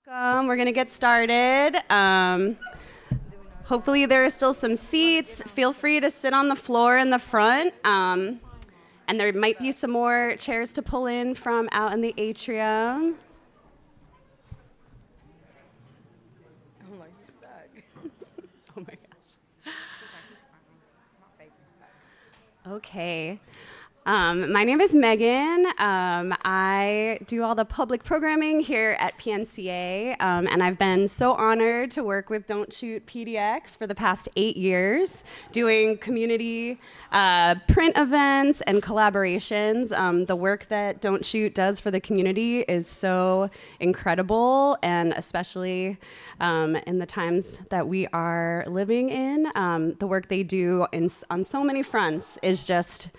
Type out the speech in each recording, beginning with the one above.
Welcome. We're going to get started. Hopefully there are still some seats. Feel free to sit on the floor in the front. And there might be some more chairs to pull in from out in the atrium. I'm like stuck. Oh my gosh. Okay. My name is Megan. I do all the public programming here at PNCA, and I've been so honored to work with Don't Shoot PDX for the past 8 years, doing community print events and collaborations. The work that Don't Shoot does for the community is so incredible, and especially in the times that we are living in, the work they do on so many fronts is just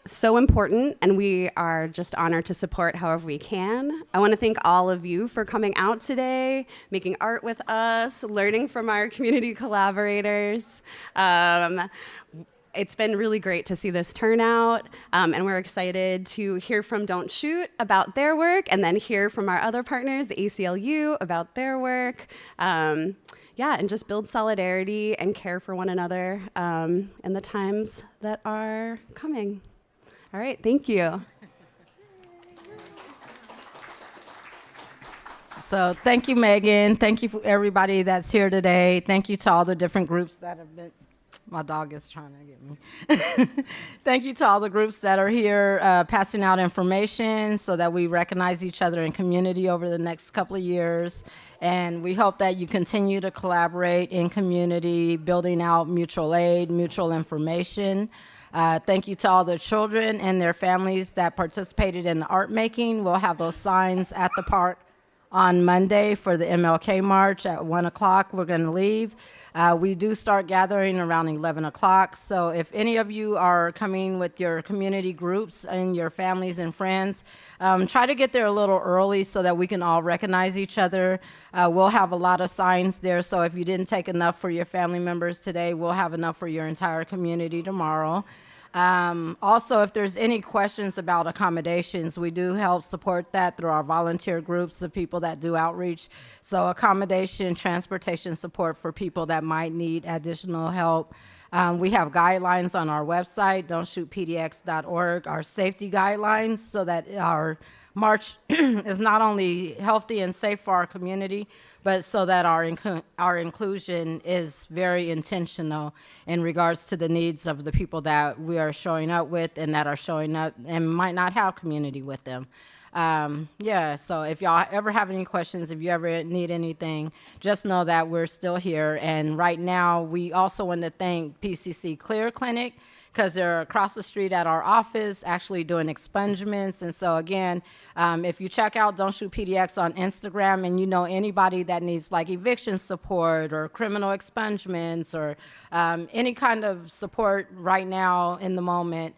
so important, and we are just honored to support however we can. I want to thank all of you for coming out today, making art with us, learning from our community collaborators. It's been really great to see this turnout, and we're excited to hear from Don't Shoot about their work, and then hear from our other partners, the ACLU, about their work. And just build solidarity and care for one another in the times that are coming. All right, thank you. So thank you, Megan. Thank you for everybody that's here today. Thank you to all the different groups that have been, my dog is trying to get me. Thank you to all the groups that are here passing out information so that we recognize each other in community over the next couple of years. And we hope that you continue to collaborate in community, building out mutual aid, mutual information. Thank you to all the children and their families that participated in the art making. We'll have those signs at the park on Monday for the MLK March at 1 o'clock. We're going to leave. We do start gathering around 11 o'clock. So if any of you are coming with your community groups and your families and friends, try to get there a little early so that we can all recognize each other. We'll have a lot of signs there. So if you didn't take enough for your family members today, we'll have enough for your entire community tomorrow. Also, if there's any questions about accommodations, we do help support that through our volunteer groups of people that do outreach. So accommodation, transportation support for people that might need additional help. We have guidelines on our website, don'tshootpdx.org, our safety guidelines, so that our march is not only healthy and safe for our community, but so that our inclusion is very intentional in regards to the needs of the people that we are showing up with and that are showing up and might not have community with them. So if y'all ever have any questions, if you ever need anything, just know that we're still here. And right now, we also want to thank PCC Clear Clinic, because they're across the street at our office actually doing expungements. And so again, if you check out Don't Shoot PDX on Instagram and you know anybody that needs like eviction support or criminal expungements or any kind of support right now in the moment,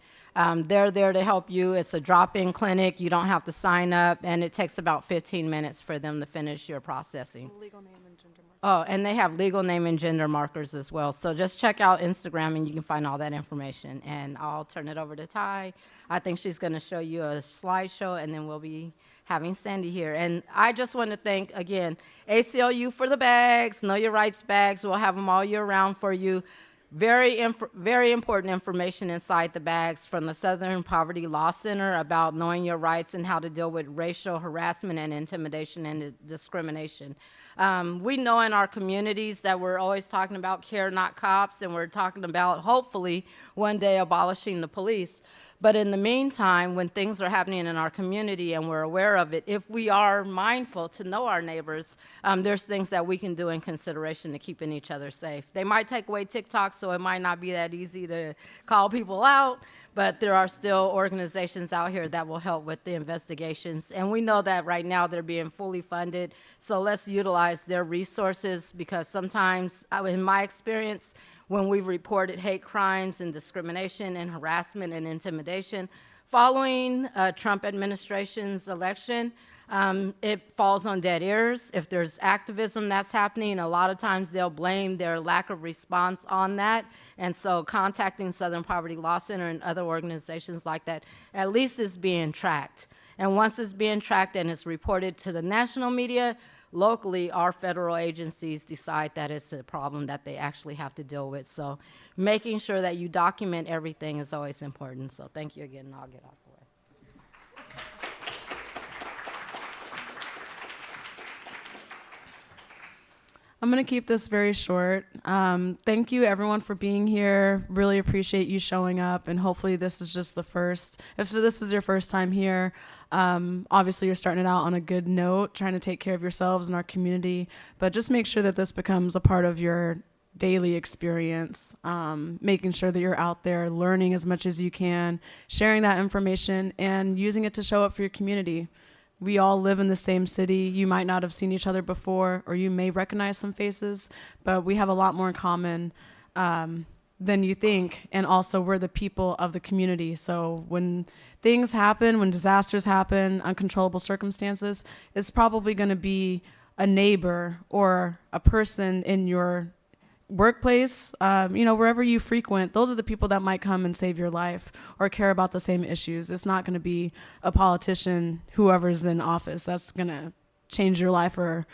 they're there to help you. It's a drop-in clinic. You don't have to sign up, and it takes about 15 minutes for them to finish your processing. Legal name and gender markers. Oh, and they have legal name and gender markers as well. So just check out Instagram, and you can find all that information. And I'll turn it over to Ty. I think she's going to show you a slideshow, and then we'll be having Sandy here. And I just want to thank, again, ACLU for the bags, Know Your Rights bags. We'll have them all year round for you. Very important information inside the bags from the Southern Poverty Law Center about knowing your rights and how to deal with racial harassment and intimidation and discrimination. We know in our communities that we're always talking about care, not cops, and we're talking about hopefully one day abolishing the police. But in the meantime, when things are happening in our community and we're aware of it, if we are mindful to know our neighbors, there's things that we can do in consideration to keeping each other safe. They might take away TikTok, so it might not be that easy to call people out, but there are still organizations out here that will help with the investigations. And we know that right now they're being fully funded, so let's utilize their resources, because sometimes, in my experience, when we reported hate crimes and discrimination and harassment and intimidation following Trump administration's election, it falls on dead ears. If there's activism that's happening, a lot of times they'll blame their lack of response on that. And so contacting Southern Poverty Law Center and other organizations like that at least is being tracked. And once it's being tracked and it's reported to the national media, locally, our federal agencies decide that it's a problem that they actually have to deal with. So making sure that you document everything is always important. So thank you again, and I'll get out of the way. I'm going to keep this very short. Thank you, everyone, for being here. Really appreciate you showing up, and hopefully this is just the first. If this is your first time here, obviously you're starting it out on a good note, trying to take care of yourselves and our community, but just make sure that this becomes a part of your daily experience, making sure that you're out there learning as much as you can, sharing that information, and using it to show up for your community. We all live in the same city. You might not have seen each other before, or you may recognize some faces, but we have a lot more in common than you think. And also, we're the people of the community. So when things happen, when disasters happen, uncontrollable circumstances, it's probably going to be a neighbor or a person in your workplace, wherever you frequent. Those are the people that might come and save your life or care about the same issues. It's not going to be a politician, whoever's in office, that's going to change your life or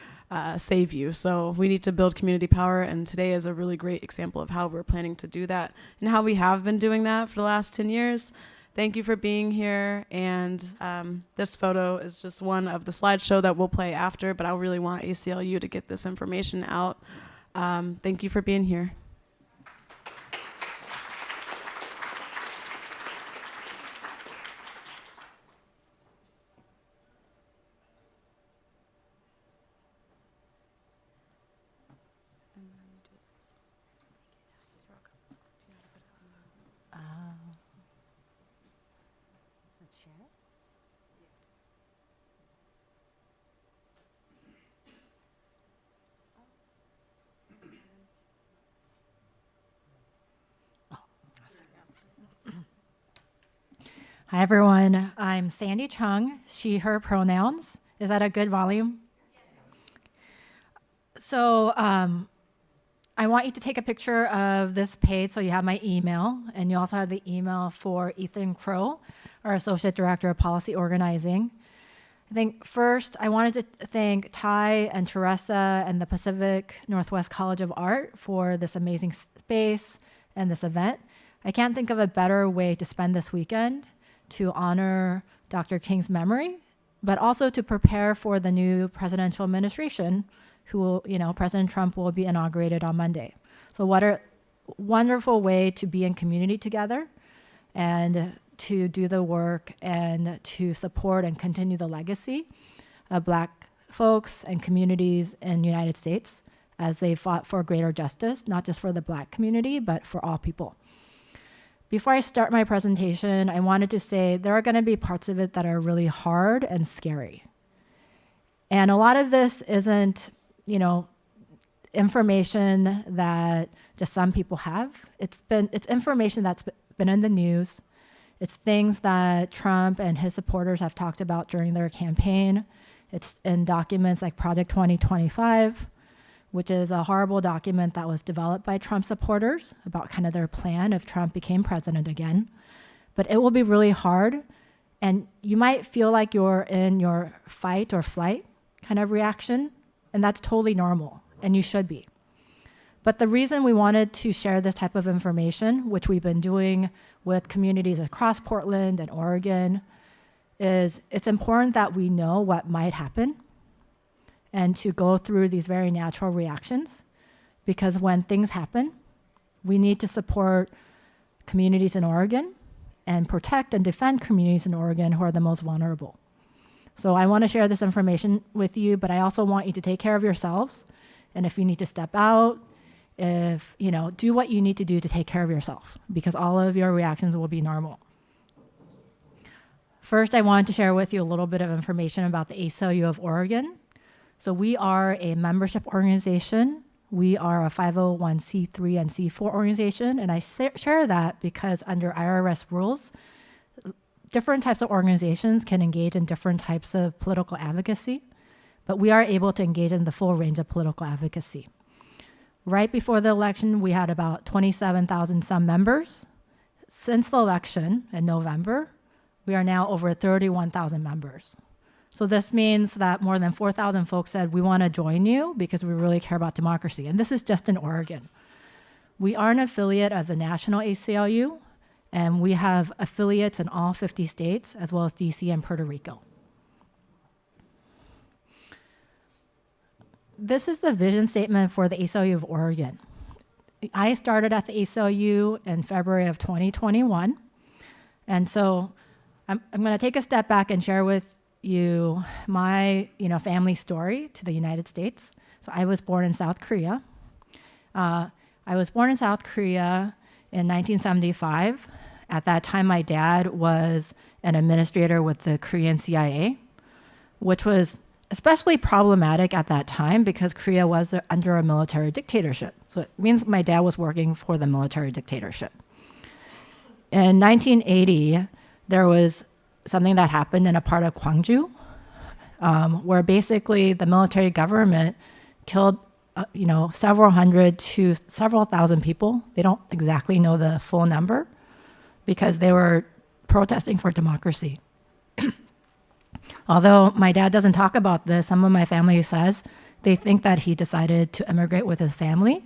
save you. So we need to build community power, and today is a really great example of how we're planning to do that and how we have been doing that for the last 10 years. Thank you for being here, and this photo is just one of the slideshow that we'll play after, but I really want ACLU to get this information out. Thank you for being here. Hi, everyone. I'm Sandy Chung, she, her pronouns. Is that a good volume? So I want you to take a picture of this page so you have my email, and you also have the email for Ethan Crow, our Associate Director of Policy Organizing. I think first I wanted to thank Ty and Teresa and the Pacific Northwest College of Art for this amazing space and this event. I can't think of a better way to spend this weekend to honor Dr. King's memory, but also to prepare for the new presidential administration, who will, President Trump will be inaugurated on Monday. So what a wonderful way to be in community together and to do the work and to support and continue the legacy of Black folks and communities in the United States as they fought for greater justice, not just for the Black community, but for all people. Before I start my presentation, I wanted to say there are going to be parts of it that are really hard and scary. And a lot of this isn't, information that just some people have. It's information that's been in the news. It's things that Trump and his supporters have talked about during their campaign. It's in documents like Project 2025, which is a horrible document that was developed by Trump supporters about kind of their plan if Trump became president again. But it will be really hard, and you might feel like you're in your fight or flight kind of reaction, and that's totally normal, and you should be. But the reason we wanted to share this type of information, which we've been doing with communities across Portland and Oregon, is it's important that we know what might happen and to go through these very natural reactions, because when things happen, we need to support communities in Oregon and protect and defend communities in Oregon who are the most vulnerable. So I want to share this information with you, but I also want you to take care of yourselves. And if you need to step out, do what you need to do to take care of yourself, because all of your reactions will be normal. First, I wanted to share with you a little bit of information about the ACLU of Oregon. So we are a membership organization. We are a 501c3 and C4 organization, and I share that because under IRS rules, different types of organizations can engage in different types of political advocacy, but we are able to engage in the full range of political advocacy. Right before the election, we had about 27,000 some members. Since the election in November, We are now over 31,000 members. So this means that more than 4,000 folks said, we want to join you because we really care about democracy. And this is just in Oregon. We are an affiliate of the national ACLU, and we have affiliates in all 50 states, as well as DC and Puerto Rico. This is the vision statement for the ACLU of Oregon. I started at the ACLU in February of 2021. And so I'm going to take a step back and share with you my family story to the United States. So I was born in South Korea. I was born in South Korea in 1975. At that time, my dad was an administrator with the Korean CIA, which was especially problematic at that time because Korea was under a military dictatorship. So it means my dad was working for the military dictatorship. In 1980, there was something that happened in a part of Gwangju, where basically the military government killed several hundred to several thousand people. They don't exactly know the full number because they were protesting for democracy. Although my dad doesn't talk about this, some of my family says they think that he decided to immigrate with his family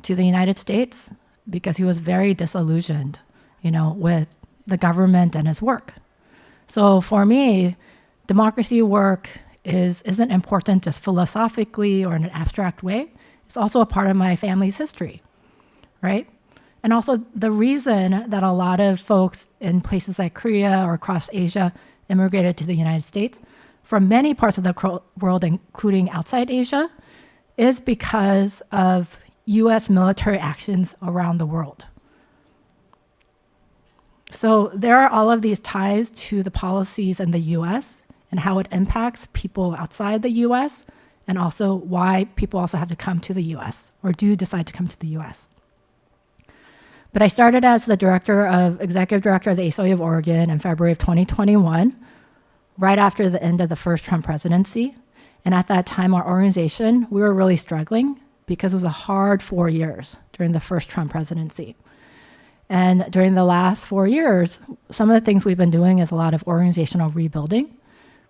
to the United States because he was very disillusioned, with the government and his work. So for me, democracy work isn't important just philosophically or in an abstract way. It's also a part of my family's history, right? And also the reason that a lot of folks in places like Korea or across Asia immigrated to the United States from many parts of the world, including outside Asia, is because of US military actions around the world. So there are all of these ties to the policies in the US and how it impacts people outside the US, and also why people also have to come to the US or do decide to come to the US. But I started as the executive director of the ACLU of Oregon in February of 2021, right after the end of the first Trump presidency. And at that time, our organization, we were really struggling because it was a hard 4 years during the first Trump presidency. And during the last 4 years, some of the things we've been doing is a lot of organizational rebuilding,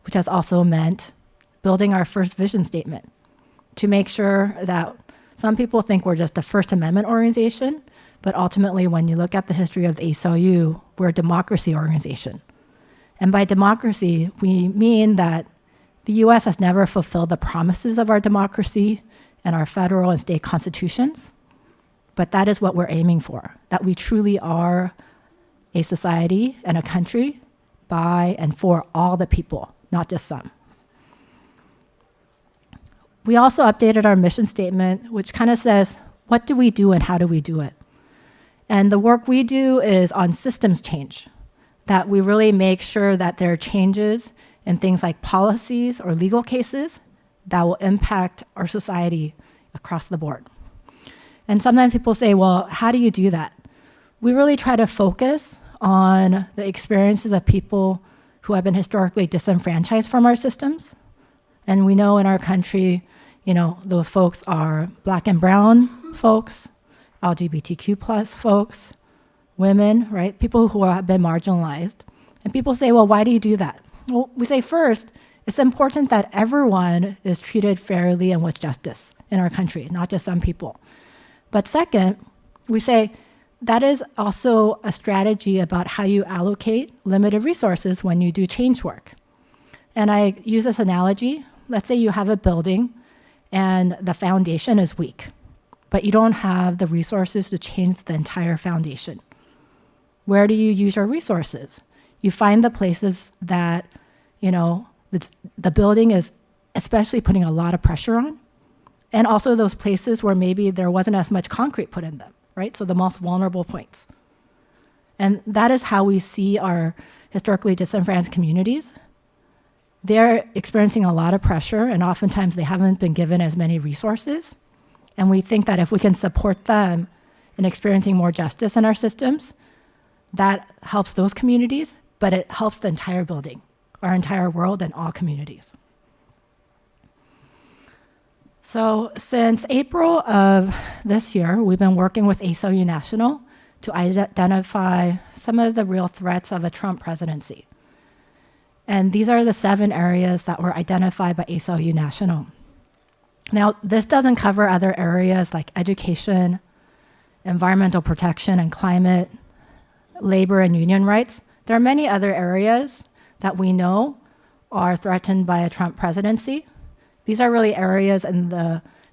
which has also meant building our first vision statement to make sure that some people think we're just a First Amendment organization, but ultimately, when you look at the history of the ACLU, we're a democracy organization. And by democracy, we mean that the US has never fulfilled the promises of our democracy and our federal and state constitutions, but that is what we're aiming for, that we truly are a society and a country by and for all the people, not just some. We also updated our mission statement, which kind of says, what do we do and how do we do it? And the work we do is on systems change, that we really make sure that there are changes in things like policies or legal cases that will impact our society across the board. And sometimes people say, well, how do you do that? We really try to focus on the experiences of people who have been historically disenfranchised from our systems. And we know in our country, those folks are Black and brown folks, LGBTQ plus folks, women, right? People who have been marginalized. And people say, well, why do you do that? Well, we say first, it's important that everyone is treated fairly and with justice in our country, not just some people. But second, we say that is also a strategy about how you allocate limited resources when you do change work. And I use this analogy. Let's say you have a building and the foundation is weak, but you don't have the resources to change the entire foundation. Where do you use your resources? You find the places that, the building is especially putting a lot of pressure on, and also those places where maybe there wasn't as much concrete put in them, right? So the most vulnerable points. And that is how we see our historically disenfranchised communities. They're experiencing a lot of pressure, and oftentimes they haven't been given as many resources. And we think that if we can support them in experiencing more justice in our systems, that helps those communities, but it helps the entire building, our entire world, and all communities. So since April of this year, we've been working with ACLU National to identify some of the real threats of a Trump presidency. And these are the 7 areas that were identified by ACLU National. Now, this doesn't cover other areas like education, environmental protection and climate, labor and union rights. There are many other areas that we know are threatened by a Trump presidency. These are really areas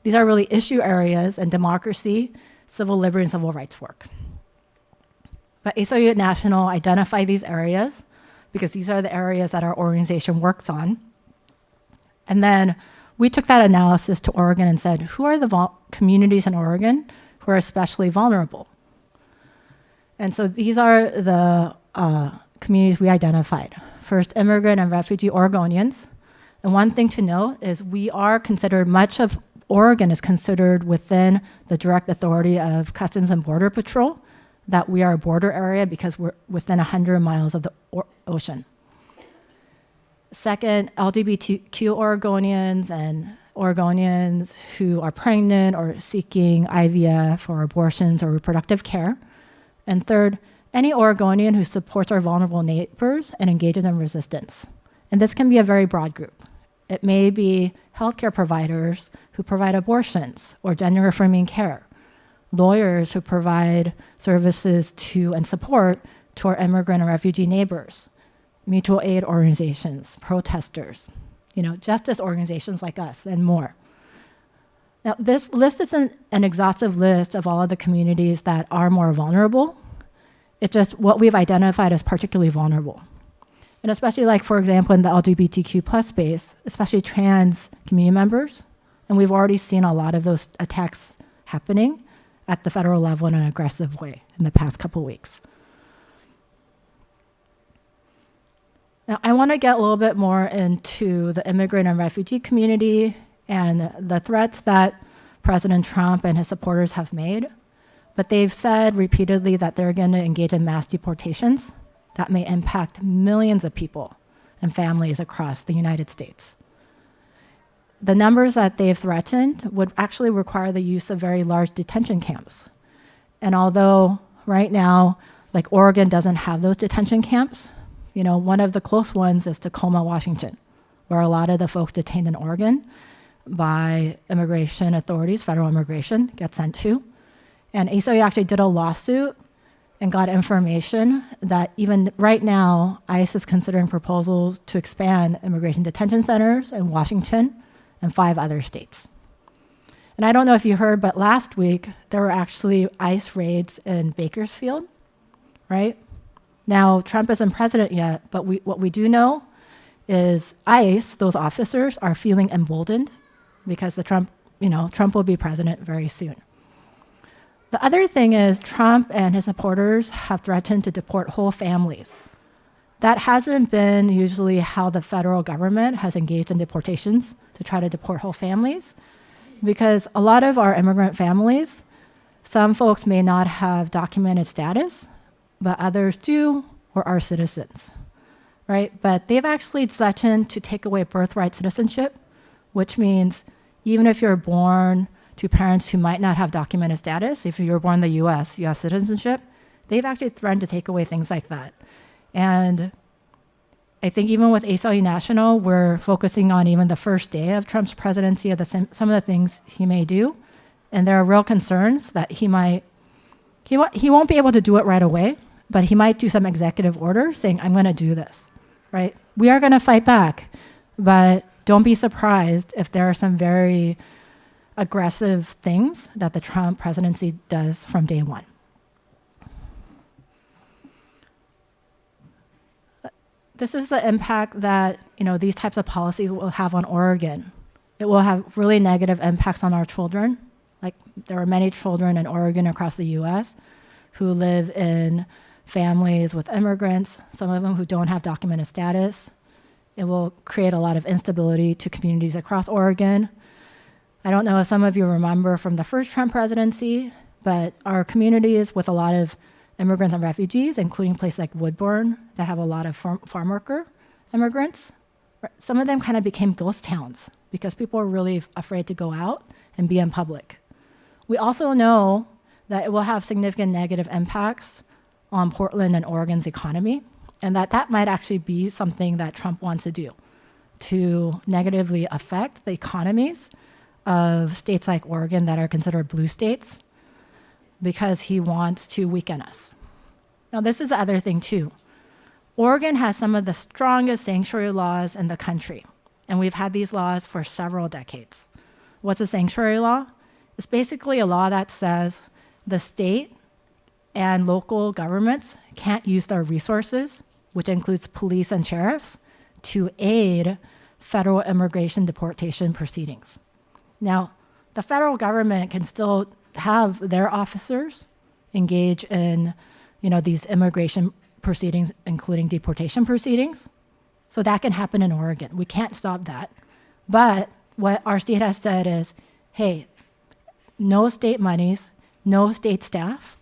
these are really issue areas in democracy, civil liberty, and civil rights work. But ACLU National identified these areas because these are the areas that our organization works on. And then we took that analysis to Oregon and said, who are the communities in Oregon who are especially vulnerable? And so these are the communities we identified. First, immigrant and refugee Oregonians. And one thing to note is we are considered, much of Oregon is considered within the direct authority of Customs and Border Patrol, that we are a border area because we're within 100 miles of the ocean. Second, LGBTQ Oregonians and Oregonians who are pregnant or seeking IVF or abortions or reproductive care. And third, any Oregonian who supports our vulnerable neighbors and engages in resistance. And this can be a very broad group. It may be healthcare providers who provide abortions or gender affirming care, lawyers who provide services to and support to our immigrant and refugee neighbors, mutual aid organizations, protesters, justice organizations like us, and more. Now, this list isn't an exhaustive list of all of the communities that are more vulnerable. It's just what we've identified as particularly vulnerable. And especially like, for example, in the LGBTQ plus space, especially trans community members. And we've already seen a lot of those attacks happening at the federal level in an aggressive way in the past couple weeks. Now, I want to get a little bit more into the immigrant and refugee community and the threats that President Trump and his supporters have made. But they've said repeatedly that they're going to engage in mass deportations that may impact millions of people and families across the United States. The numbers that they've threatened would actually require the use of very large detention camps. And although right now, like Oregon doesn't have those detention camps, one of the close ones is Tacoma, Washington, where a lot of the folks detained in Oregon by immigration authorities, federal immigration, get sent to. And ACLU actually did a lawsuit and got information that even right now, ICE is considering proposals to expand immigration detention centers in Washington and 5 other states. And I don't know if you heard, but last week, there were actually ICE raids in Bakersfield, right? Now, Trump isn't president yet, but what we do know is ICE, those officers, are feeling emboldened because Trump will be president very soon. The other thing is Trump and his supporters have threatened to deport whole families. That hasn't been usually how the federal government has engaged in deportations, to try to deport whole families, because a lot of our immigrant families, some folks may not have documented status, but others do or are citizens, right? But they've actually threatened to take away birthright citizenship, which means even if you're born to parents who might not have documented status, if you were born in the US, you have citizenship, they've actually threatened to take away things like that. And I think even with ACLU National, we're focusing on even the first day of Trump's presidency of some of the things he may do. And there are real concerns that he won't be able to do it right away, but he might do some executive order saying, I'm going to do this, right? We are going to fight back, but don't be surprised if there are some very aggressive things that the Trump presidency does from day one. This is the impact that these types of policies will have on Oregon. It will have really negative impacts on our children. Like there are many children in Oregon across the US who live in families with immigrants, some of them who don't have documented status. It will create a lot of instability to communities across Oregon. I don't know if some of you remember from the first Trump presidency, but our communities with a lot of immigrants and refugees, including places like Woodburn that have a lot of farm worker immigrants, some of them kind of became ghost towns because people are really afraid to go out and be in public. We also know that it will have significant negative impacts on Portland and Oregon's economy, and that might actually be something that Trump wants to do, to negatively affect the economies of states like Oregon that are considered blue states, because he wants to weaken us. Now, this is the other thing too. Oregon has some of the strongest sanctuary laws in the country, and we've had these laws for several decades. What's a sanctuary law? It's basically a law that says the state and local governments can't use their resources, which includes police and sheriffs, to aid federal immigration deportation proceedings. Now, the federal government can still have their officers engage in, these immigration proceedings, including deportation proceedings. So that can happen in Oregon. We can't stop that. But what our state has said is, hey, no state monies, no state staff,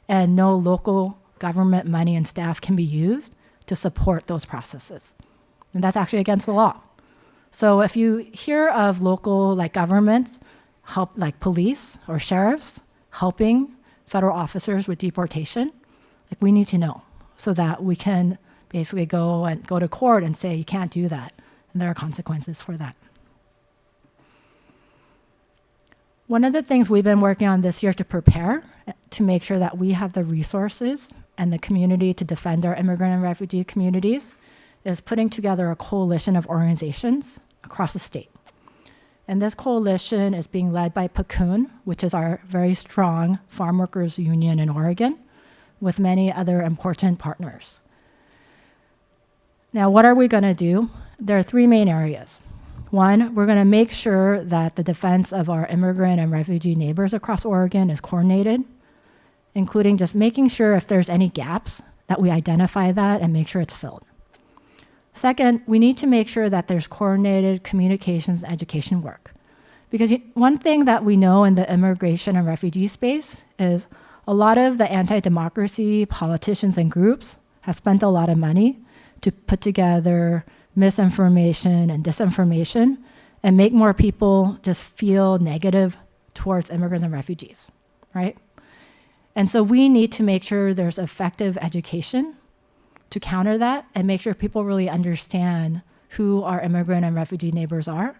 and no local government money and staff can be used to support those processes. And that's actually against the law. So if you hear of local governments, help like police or sheriffs helping federal officers with deportation, we need to know so that we can basically go to court and say you can't do that, and there are consequences for that. One of the things we've been working on this year to prepare to make sure that we have the resources and the community to defend our immigrant and refugee communities is putting together a coalition of organizations across the state. And this coalition is being led by PCUN, which is our very strong farm workers union in Oregon, with many other important partners. Now, what are we going to do? There are three main areas. One, we're going to make sure that the defense of our immigrant and refugee neighbors across Oregon is coordinated, including just making sure if there's any gaps that we identify that and make sure it's filled. Second, we need to make sure that there's coordinated communications and education work. Because one thing that we know in the immigration and refugee space is a lot of the anti-democracy politicians and groups have spent a lot of money to put together misinformation and disinformation and make more people just feel negative towards immigrants and refugees, right? And so we need to make sure there's effective education to counter that and make sure people really understand who our immigrant and refugee neighbors are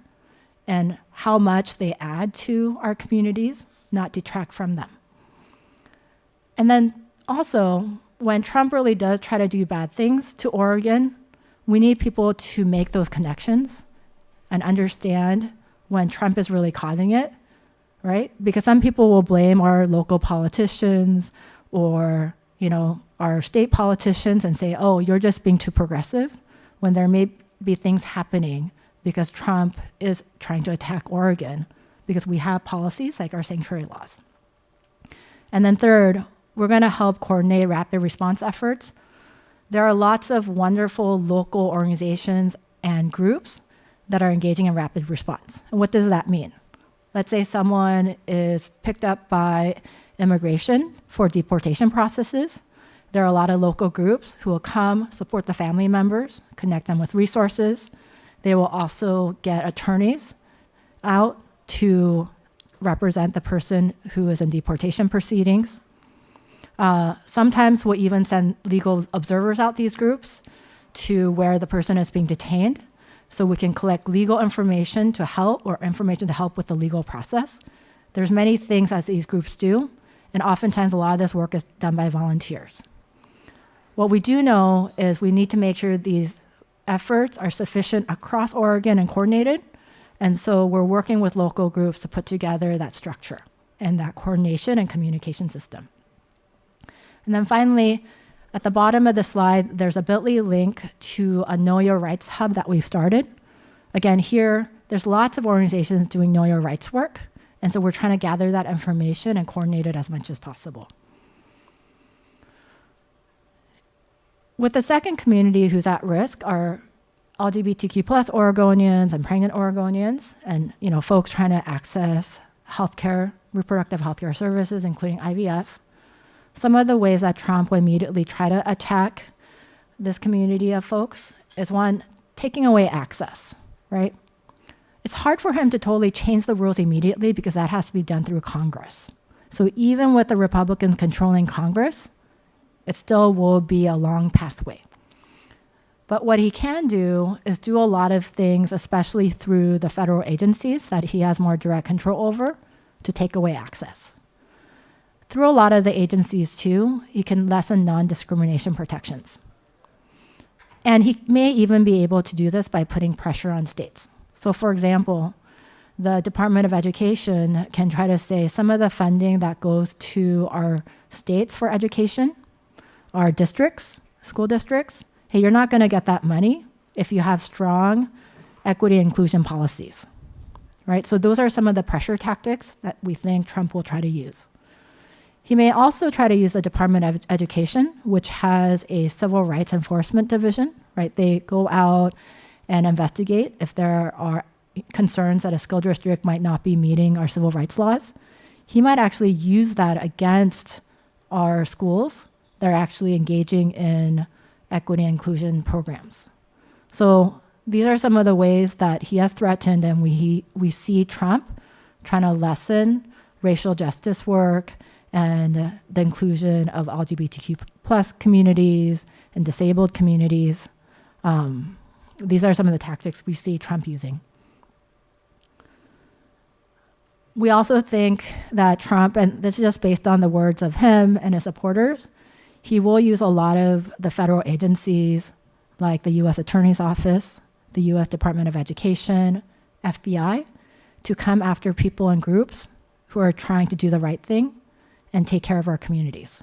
and how much they add to our communities, not detract from them. And then also, when Trump really does try to do bad things to Oregon, we need people to make those connections and understand when Trump is really causing it, right? Because some people will blame our local politicians or, our state politicians and say, oh, you're just being too progressive, when there may be things happening because Trump is trying to attack Oregon because we have policies like our sanctuary laws. And then third, we're going to help coordinate rapid response efforts. There are lots of wonderful local organizations and groups that are engaging in rapid response. And what does that mean? Let's say someone is picked up by immigration for deportation processes. There are a lot of local groups who will come, support the family members, connect them with resources. They will also get attorneys out to represent the person who is in deportation proceedings. Sometimes we'll even send legal observers out these groups to where the person is being detained, so we can collect legal information to help with the legal process. There's many things that these groups do, and oftentimes a lot of this work is done by volunteers. What we do know is we need to make sure these efforts are sufficient across Oregon and coordinated, and so we're working with local groups to put together that structure and that coordination and communication system. And then finally, at the bottom of the slide, there's a bit.ly link to a Know Your Rights hub that we've started. Again, here, there's lots of organizations doing Know Your Rights work, and so we're trying to gather that information and coordinate it as much as possible. With the second community who's at risk are LGBTQ plus Oregonians and pregnant Oregonians, and folks trying to access healthcare, reproductive healthcare services, including IVF. Some of the ways that Trump will immediately try to attack this community of folks is one, taking away access, right? It's hard for him to totally change the rules immediately because that has to be done through Congress. So even with the Republicans controlling Congress, it still will be a long pathway. But what he can do is do a lot of things, especially through the federal agencies that he has more direct control over, to take away access. Through a lot of the agencies too, he can lessen non-discrimination protections. And he may even be able to do this by putting pressure on states. So for example, the Department of Education can try to say some of the funding that goes to our states for education, our districts, school districts, hey, you're not going to get that money if you have strong equity and inclusion policies, right? So those are some of the pressure tactics that we think Trump will try to use. He may also try to use the Department of Education, which has a civil rights enforcement division, right? They go out and investigate if there are concerns that a school district might not be meeting our civil rights laws. He might actually use that against our schools that are actually engaging in equity and inclusion programs. So these are some of the ways that he has threatened, and we see Trump trying to lessen racial justice work and the inclusion of LGBTQ plus communities and disabled communities. These are some of the tactics we see Trump using. We also think that Trump, and this is just based on the words of him and his supporters, he will use a lot of the federal agencies like the U.S. Attorney's Office, the U.S. Department of Education, FBI, to come after people and groups who are trying to do the right thing and take care of our communities.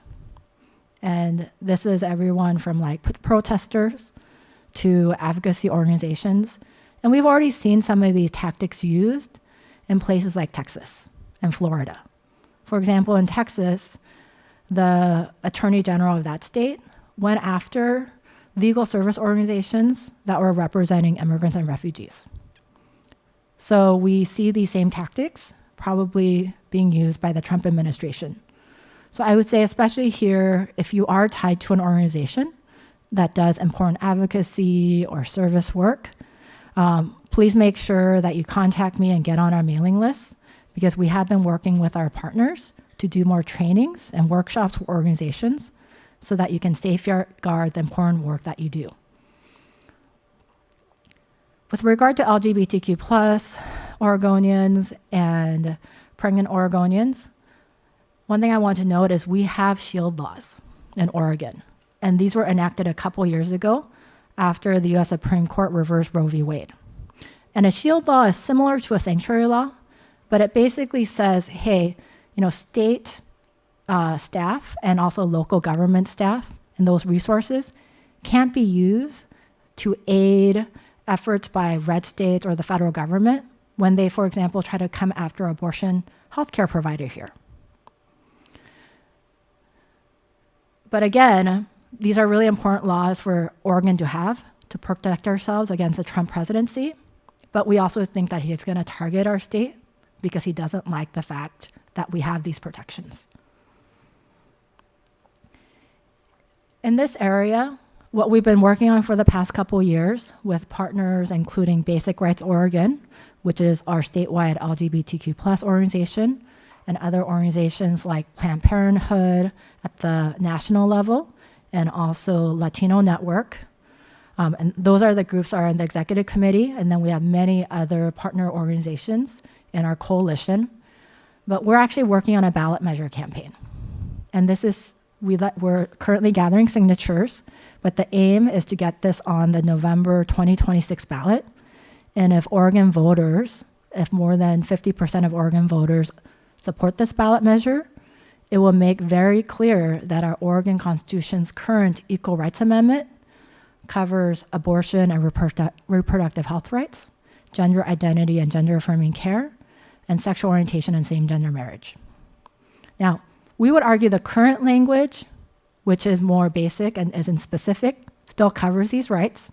And this is everyone from like protesters to advocacy organizations. And we've already seen some of these tactics used in places like Texas and Florida. For example, in Texas, the attorney general of that state went after legal service organizations that were representing immigrants and refugees. So we see these same tactics probably being used by the Trump administration. So I would say, especially here, if you are tied to an organization that does important advocacy or service work, please make sure that you contact me and get on our mailing list, because we have been working with our partners to do more trainings and workshops for organizations so that you can safeguard the important work that you do. With regard to LGBTQ plus Oregonians and pregnant Oregonians, one thing I want to note is we have shield laws in Oregon, and these were enacted a couple years ago after the US Supreme Court reversed Roe v. Wade. And a shield law is similar to a sanctuary law, but it basically says, hey, state staff and also local government staff and those resources can't be used to aid efforts by red states or the federal government when they, for example, try to come after abortion healthcare provider here. But again, these are really important laws for Oregon to have to protect ourselves against the Trump presidency. But we also think that he is going to target our state because he doesn't like the fact that we have these protections. In this area, what we've been working on for the past couple years with partners including Basic Rights Oregon, which is our statewide LGBTQ plus organization, and other organizations like Planned Parenthood at the national level, and also Latino Network. And those are the groups that are in the executive committee, and then we have many other partner organizations in our coalition. But we're actually working on a ballot measure campaign. And this is, we're currently gathering signatures, but the aim is to get this on the November 2026 ballot. And if Oregon voters, if more than 50% of Oregon voters support this ballot measure, it will make very clear that our Oregon Constitution's current Equal Rights Amendment covers abortion and reproductive health rights, gender identity and gender affirming care, and sexual orientation and same-gender marriage. Now, we would argue the current language, which is more basic and isn't specific, still covers these rights.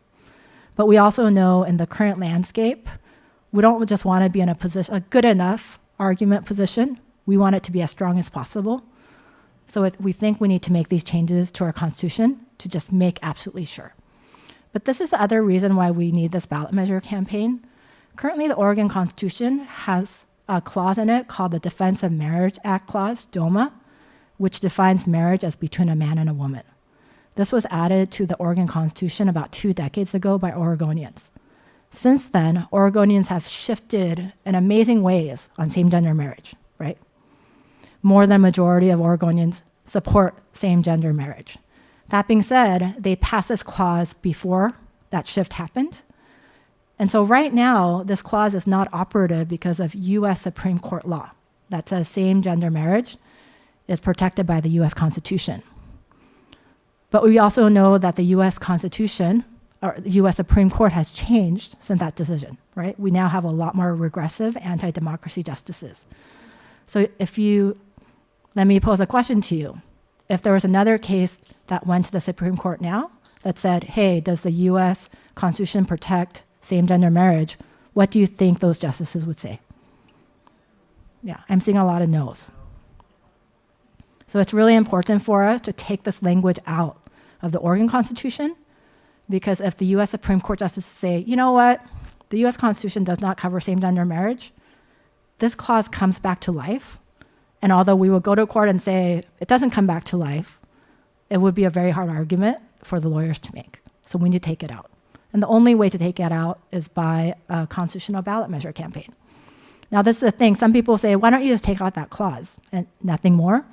But we also know in the current landscape, we don't just want to be in a good enough argument position. We want it to be as strong as possible. So we think we need to make these changes to our Constitution to just make absolutely sure. But this is the other reason why we need this ballot measure campaign. Currently, the Oregon Constitution has a clause in it called the Defense of Marriage Act Clause, DOMA, which defines marriage as between a man and a woman. This was added to the Oregon Constitution about 2 decades ago by Oregonians. Since then, Oregonians have shifted in amazing ways on same-gender marriage, right? More than a majority of Oregonians support same-gender marriage. That being said, they passed this clause before that shift happened. And so right now, this clause is not operative because of US Supreme Court law that says same-gender marriage is protected by the US Constitution. But we also know that the US Constitution, or the US Supreme Court, has changed since that decision, right? We now have a lot more regressive anti-democracy justices. So let me pose a question to you. If there was another case that went to the Supreme Court now that said, hey, does the US Constitution protect same-gender marriage, what do you think those justices would say? Yeah, I'm seeing a lot of no's. So it's really important for us to take this language out of the Oregon Constitution, because if the US Supreme Court justices say, you know what, the US Constitution does not cover same-gender marriage, this clause comes back to life. And although we would go to court and say it doesn't come back to life, it would be a very hard argument for the lawyers to make. So we need to take it out. And the only way to take it out is by a constitutional ballot measure campaign. Now, this is the thing. Some people say, why don't you just take out that clause and nothing more?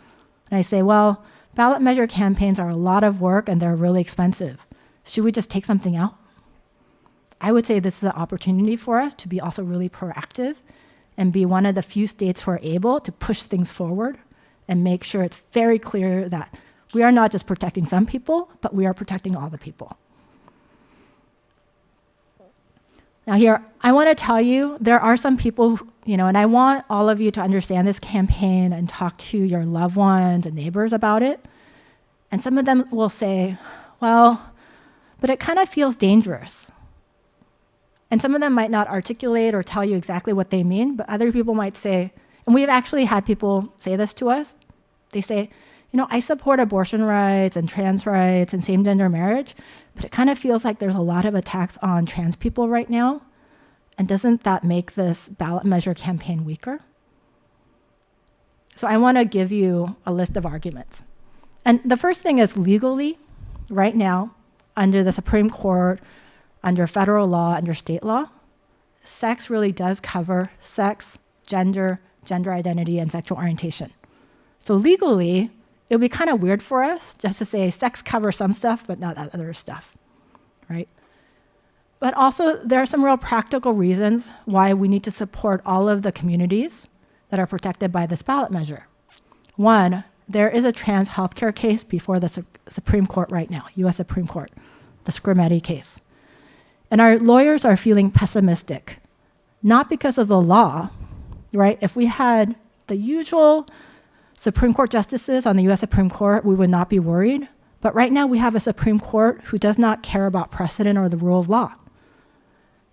And I say, well, ballot measure campaigns are a lot of work and they're really expensive. Should we just take something out? I would say this is an opportunity for us to be also really proactive and be one of the few states who are able to push things forward and make sure it's very clear that we are not just protecting some people, but we are protecting all the people. Now here, I want to tell you, there are some people, and I want all of you to understand this campaign and talk to your loved ones and neighbors about it. And some of them will say, well, but it kind of feels dangerous. And some of them might not articulate or tell you exactly what they mean, but other people might say, and we've actually had people say this to us. They say, I support abortion rights and trans rights and same-gender marriage, but it kind of feels like there's a lot of attacks on trans people right now. And doesn't that make this ballot measure campaign weaker? So I want to give you a list of arguments. And the first thing is legally, right now, under the Supreme Court, under federal law, under state law, sex really does cover sex, gender, gender identity, and sexual orientation. So legally, it would be kind of weird for us just to say sex covers some stuff, but not other stuff, right? But also, there are some real practical reasons why we need to support all of the communities that are protected by this ballot measure. One, there is a trans healthcare case before the Supreme Court right now, US Supreme Court, the Scrimetti case. And our lawyers are feeling pessimistic, not because of the law, right? If we had the usual Supreme Court justices on the US Supreme Court, we would not be worried. But right now we have a Supreme Court who does not care about precedent or the rule of law.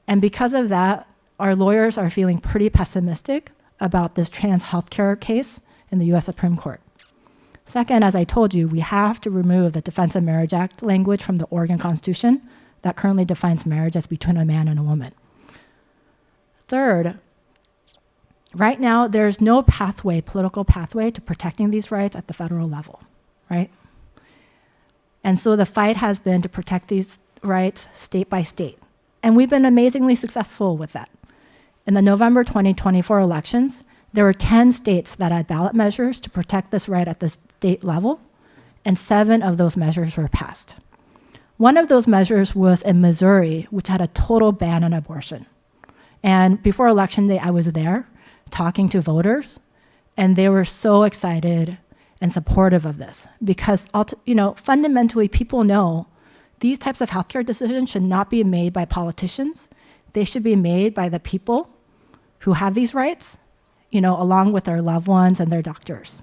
And because of that, our lawyers are feeling pretty pessimistic about this trans healthcare case in the US Supreme Court. Second, as I told you, we have to remove the Defense of Marriage Act language from the Oregon Constitution that currently defines marriage as between a man and a woman. Third, right now, there's no political pathway to protecting these rights at the federal level, right? And so the fight has been to protect these rights state by state. And we've been amazingly successful with that. In the November 2024 elections, there were 10 states that had ballot measures to protect this right at the state level, and 7 of those measures were passed. One of those measures was in Missouri, which had a total ban on abortion. And before Election Day, I was there talking to voters, and they were so excited and supportive of this because, fundamentally, people know these types of healthcare decisions should not be made by politicians. They should be made by the people who have these rights, along with their loved ones and their doctors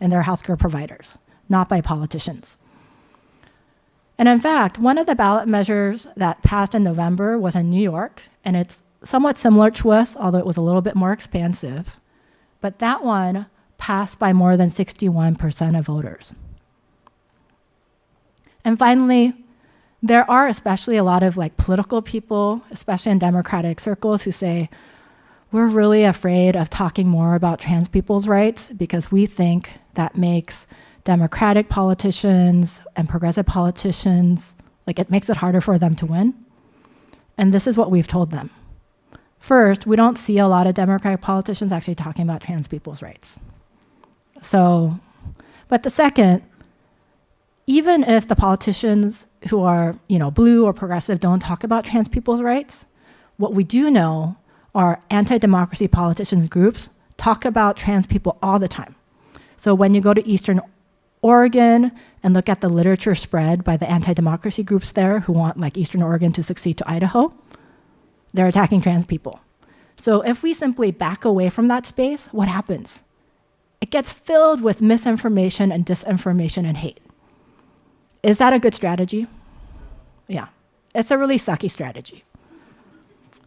and their healthcare providers, not by politicians. And in fact, one of the ballot measures that passed in November was in New York, and it's somewhat similar to us, although it was a little bit more expansive. But that one passed by more than 61% of voters. And finally, there are especially a lot of political people, especially in Democratic circles, who say, we're really afraid of talking more about trans people's rights because we think that makes Democratic politicians and progressive politicians, like it makes it harder for them to win. And this is what we've told them. First, we don't see a lot of Democratic politicians actually talking about trans people's rights. So, but the second, even if the politicians who are, blue or progressive don't talk about trans people's rights, what we do know are anti-democracy politicians groups talk about trans people all the time. So when you go to Eastern Oregon and look at the literature spread by the anti-democracy groups there who want like Eastern Oregon to succeed to Idaho, they're attacking trans people. So if we simply back away from that space, what happens? It gets filled with misinformation and disinformation and hate. Is that a good strategy? Yeah, it's a really sucky strategy.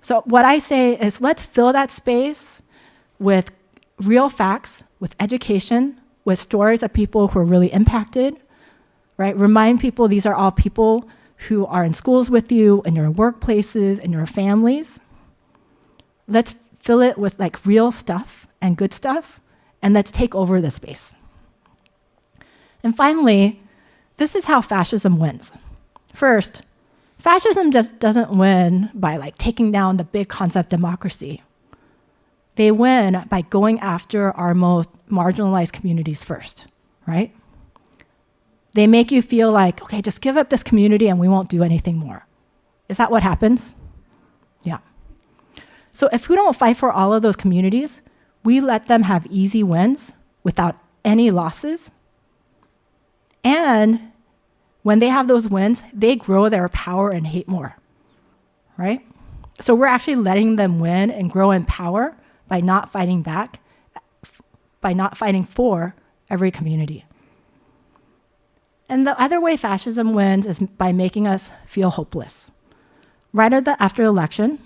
So what I say is let's fill that space with real facts, with education, with stories of people who are really impacted, right? Remind people these are all people who are in schools with you, in your workplaces, in your families. Let's fill it with like real stuff and good stuff, and let's take over the space. And finally, this is how fascism wins. First, fascism just doesn't win by like taking down the big concept democracy. They win by going after our most marginalized communities first, right? They make you feel like, okay, just give up this community and we won't do anything more. Is that what happens? Yeah. So if we don't fight for all of those communities, we let them have easy wins without any losses. And when they have those wins, they grow their power and hate more, right? So we're actually letting them win and grow in power by not fighting back, by not fighting for every community. And the other way fascism wins is by making us feel hopeless. Right after the election,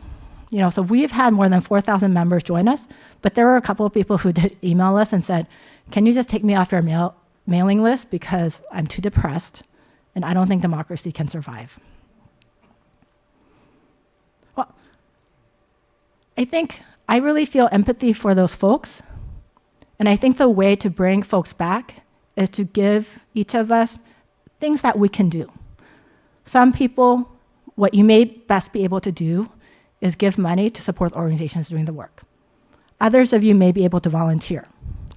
so we've had more than 4,000 members join us, but there were a couple of people who did email us and said, can you just take me off your mailing list because I'm too depressed and I don't think democracy can survive. Well, I think I really feel empathy for those folks. And I think the way to bring folks back is to give each of us things that we can do. Some people, what you may best be able to do is give money to support organizations doing the work. Others of you may be able to volunteer,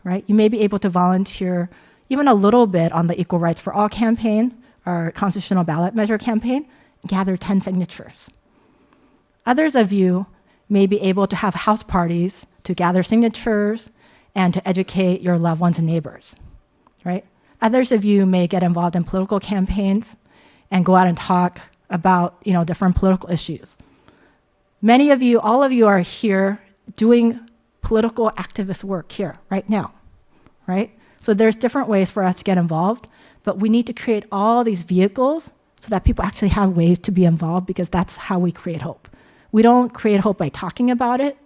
right? You may be able to volunteer even a little bit on the Equal Rights for All campaign, our constitutional ballot measure campaign, gather 10 signatures. Others of you may be able to have house parties to gather signatures and to educate your loved ones and neighbors, right? Others of you may get involved in political campaigns and go out and talk about, different political issues. Many of you, all of you are here doing political activist work here right now, right? So there's different ways for us to get involved, but we need to create all these vehicles so that people actually have ways to be involved because that's how we create hope. We don't create hope by talking about it.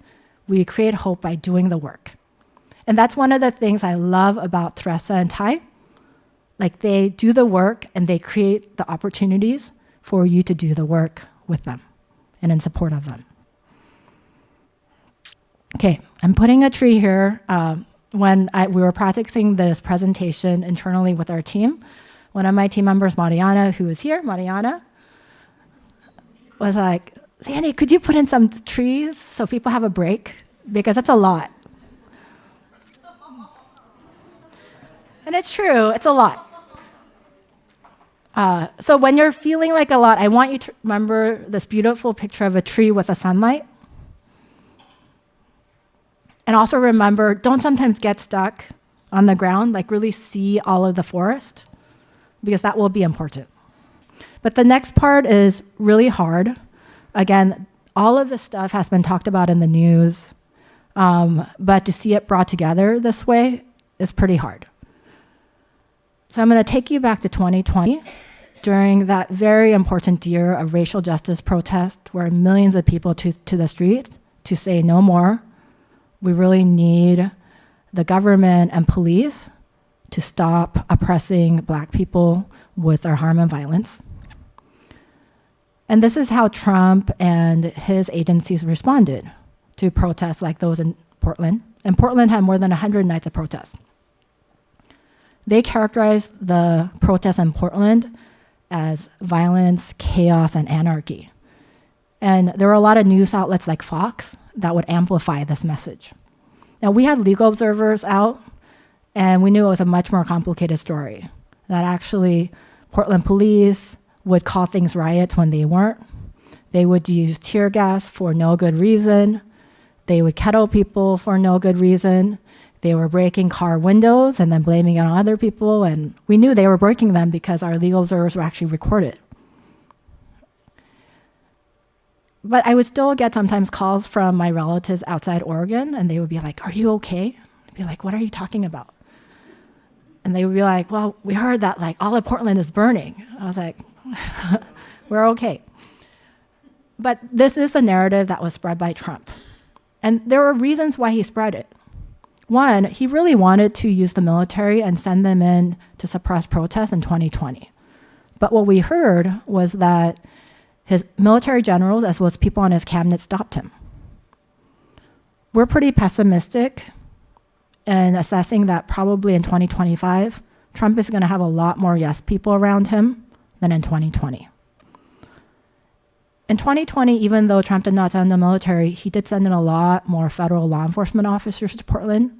We create hope by doing the work. And that's one of the things I love about Teresa and Ty. Like they do the work and they create the opportunities for you to do the work with them and in support of them. Okay, I'm putting a tree here. When we were practicing this presentation internally with our team, one of my team members, Mariana, who is here, Mariana, was like, Sandy, could you put in some trees so people have a break? Because that's a lot. And it's true, it's a lot. So when you're feeling like a lot, I want you to remember this beautiful picture of a tree with the sunlight. And also remember, don't sometimes get stuck on the ground, like really see all of the forest, because that will be important. But the next part is really hard. Again, all of this stuff has been talked about in the news, but to see it brought together this way is pretty hard. So I'm going to take you back to 2020, during that very important year of racial justice protest, where millions of people took to the streets to say no more. We really need the government and police to stop oppressing Black people with their harm and violence. And this is how Trump and his agencies responded. to protests like those in Portland. And Portland had more than 100 nights of protests. They characterized the protests in Portland as violence, chaos, and anarchy. And there were a lot of news outlets like Fox that would amplify this message. Now, we had legal observers out, and we knew it was a much more complicated story. That actually, Portland police would call things riots when they weren't. They would use tear gas for no good reason. They would kettle people for no good reason. They were breaking car windows and then blaming it on other people. And we knew they were breaking them because our legal observers were actually recorded. But I would still get sometimes calls from my relatives outside Oregon, and they would be like, "Are you okay?" I'd be like, "What are you talking about?" And they would be like, "Well, we heard that like all of Portland is burning." I was like, "We're okay." But this is the narrative that was spread by Trump. And there were reasons why he spread it. One, he really wanted to use the military and send them in to suppress protests in 2020. But what we heard was that his military generals, as well as people on his cabinet, stopped him. We're pretty pessimistic in assessing that probably in 2025, Trump is going to have a lot more yes people around him than in 2020. In 2020, even though Trump did not send the military, he did send in a lot more federal law enforcement officers to Portland.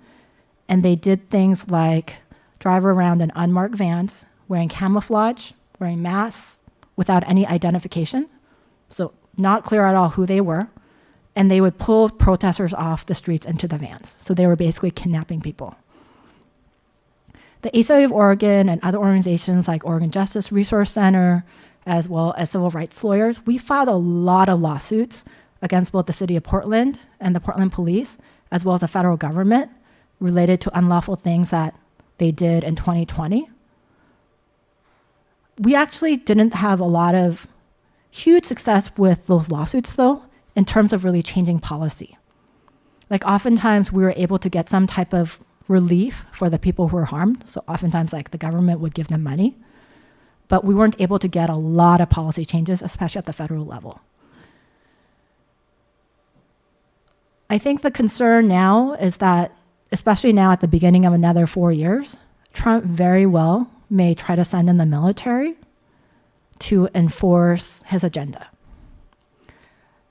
And they did things like drive around in unmarked vans, wearing camouflage, wearing masks, without any identification. So not clear at all who they were. And they would pull protesters off the streets into the vans. So they were basically kidnapping people. The ACLU of Oregon and other organizations like Oregon Justice Resource Center, as well as civil rights lawyers, we filed a lot of lawsuits against both the city of Portland and the Portland police, as well as the federal government, related to unlawful things that they did in 2020. We actually didn't have a lot of huge success with those lawsuits, though, in terms of really changing policy. Like oftentimes we were able to get some type of relief for the people who were harmed. So oftentimes like the government would give them money, but we weren't able to get a lot of policy changes, especially at the federal level. I think the concern now is that, especially now at the beginning of another 4 years, Trump very well may try to send in the military to enforce his agenda.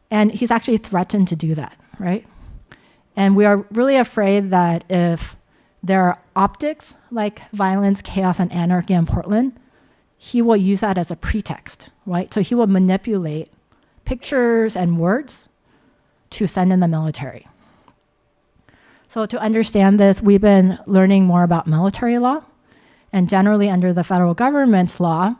And he's actually threatened to do that, right? And we are really afraid that if there are optics like violence, chaos, and anarchy in Portland, he will use that as a pretext, right? So he will manipulate pictures and words to send in the military. So to understand this, we've been learning more about military law. And generally under the federal government's law,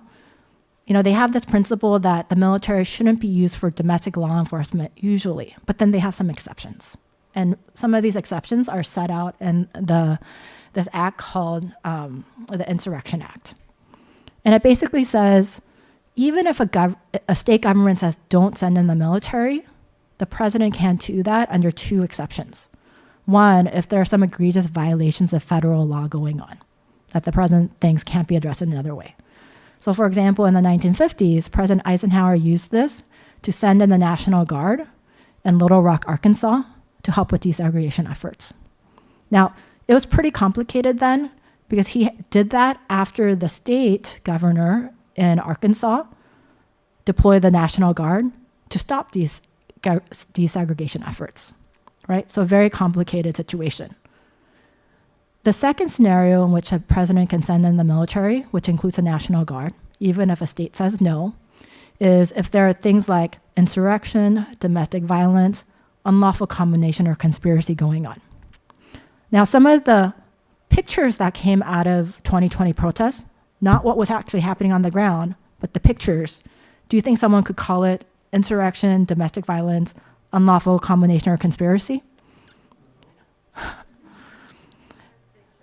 they have this principle that the military shouldn't be used for domestic law enforcement usually, but then they have some exceptions. And some of these exceptions are set out in this act called the Insurrection Act. And it basically says, even if a state government says don't send in the military, the president can do that under two exceptions. One, if there are some egregious violations of federal law going on that the president thinks can't be addressed in another way. So for example, in the 1950s, President Eisenhower used this to send in the National Guard in Little Rock, Arkansas, to help with desegregation efforts. Now, it was pretty complicated then because he did that after the state governor in Arkansas deployed the National Guard to stop these desegregation efforts, right? So very complicated situation. The second scenario in which a president can send in the military, which includes the National Guard, even if a state says no, is if there are things like insurrection, domestic violence, unlawful combination, or conspiracy going on. Now, some of the pictures that came out of 2020 protests, not what was actually happening on the ground, but the pictures, do you think someone could call it insurrection, domestic violence, unlawful combination, or conspiracy?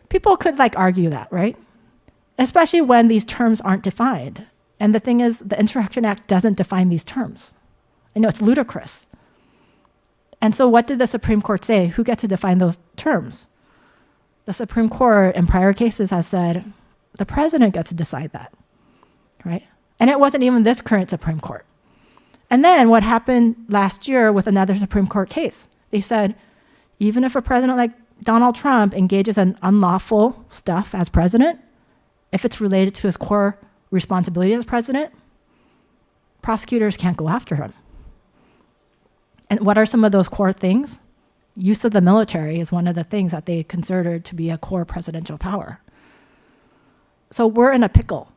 People could argue that, right? Especially when these terms aren't defined. And the thing is, the Insurrection Act doesn't define these terms. I know it's ludicrous. And so what did the Supreme Court say? Who gets to define those terms? The Supreme Court in prior cases has said, the president gets to decide that, right? And it wasn't even this current Supreme Court. And then what happened last year with another Supreme Court case? They said, even if a president like Donald Trump engages in unlawful stuff as president, if it's related to his core responsibility as president, prosecutors can't go after him. And what are some of those core things? Use of the military is one of the things that they considered to be a core presidential power. So we're in a pickle.